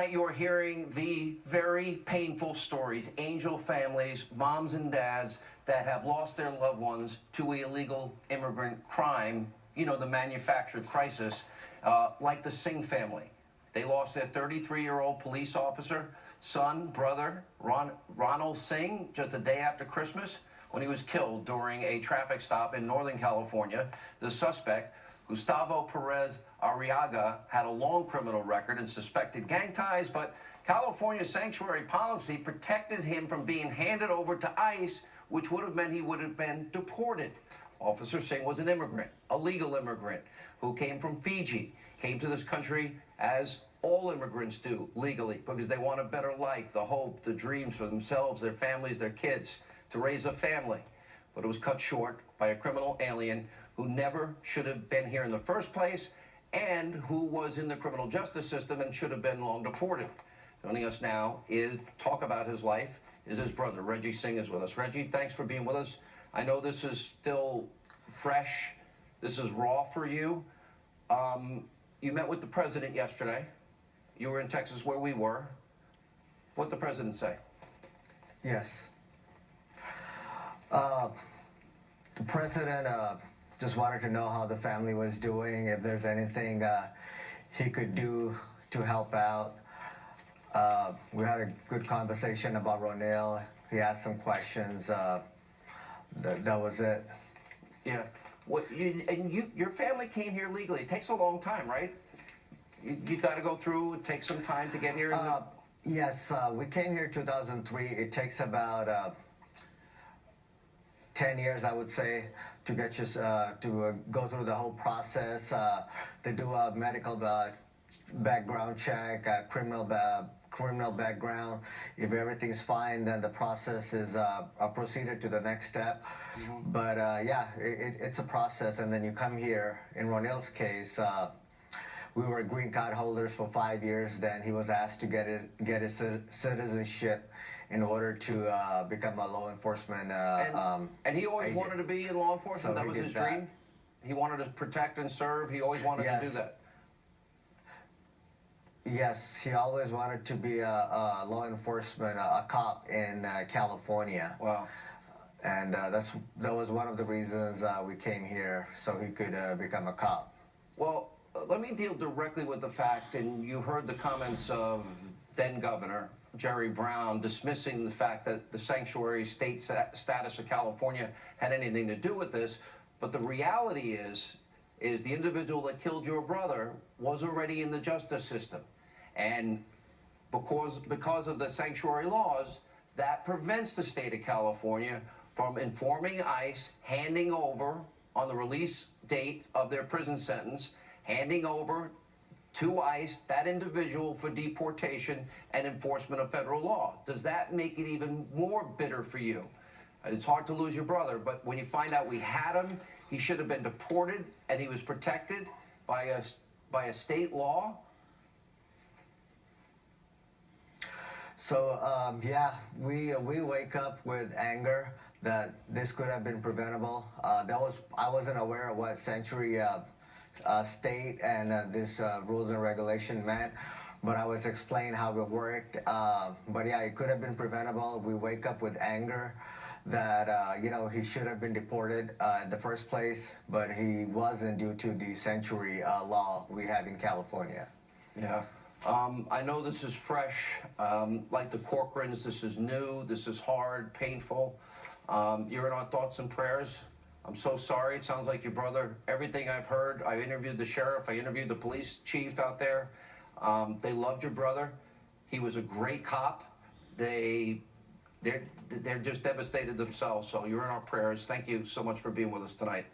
You're hearing the very painful stories, angel families, moms and dads that have lost their loved ones to illegal immigrant crime, you know, the manufactured crisis, like the Singh family. They lost their 33-year-old police officer, son, brother, Ronald Singh, just a day after Christmas when he was killed during a traffic stop in Northern California. The suspect, Gustavo Perez Arriaga, had a long criminal record and suspected gang ties, but California's sanctuary policy protected him from being handed over to ICE, which would have meant he would have been deported. Officer Singh was an immigrant, a legal immigrant, who came from Fiji, came to this country as all immigrants do legally because they want a better life, the hope, the dreams for themselves, their families, their kids, to raise a family. But it was cut short by a criminal alien who never should have been here in the first place and who was in the criminal justice system and should have been long deported. Joining us now is talk about his life is his brother. Reggie Singh is with us. Reggie, thanks for being with us. I know this is still fresh. This is raw for you. You met with the president yesterday. You were in Texas where we were. What'd the president say? Yes. The president just wanted to know how the family was doing, if there's anything he could do to help out. We had a good conversation about Ronil. He asked some questions. That was it. Yeah. Your family came here legally. It takes a long time, right? You got to go through. It takes some time to get here. Yes, we came here in 2003. It takes about 10 years, I would say, to get you to go through the whole process. They do a medical background check, criminal background. If everything's fine, then the process is proceeded to the next step. Mm-hmm. But yeah, it's a process, and then you come here. In Ronil's case, we were green card holders for 5 years. Then he was asked to get his citizenship in order to become a law enforcement and he always agent. Wanted to be in law enforcement. So that was his dream. He wanted to protect and serve. He always wanted to do that. Yes, he always wanted to be a law enforcement, a cop in California. Wow. And that was one of the reasons we came here, so he could become a cop. Well, let me deal directly with the fact, and you heard the comments of then Governor Jerry Brown dismissing the fact that the sanctuary state status of California had anything to do with this. But the reality is the individual that killed your brother was already in the justice system. And because of the sanctuary laws, that prevents the state of California from informing ICE, handing over on the release date of their prison sentence, handing over to ICE that individual for deportation and enforcement of federal law. Does that make it even more bitter for you? It's hard to lose your brother, but when you find out we had him, he should have been deported and he was protected by a state law. So yeah, we wake up with anger that this could have been preventable. I wasn't aware of what Sancuary state and this rules and regulation meant, but I was explained how it worked. But yeah, it could have been preventable. We wake up with anger that he should have been deported in the first place, but he wasn't due to the Sancuary law we have in California. Yeah. I know this is fresh, like the Corcorans. This is new, this is hard, painful. You're in our thoughts and prayers. I'm so sorry. It sounds like your brother. Everything I've heard, I interviewed the sheriff, I interviewed the police chief out there. They loved your brother. He was a great cop. They're just devastated themselves. So you're in our prayers. Thank you so much for being with us tonight.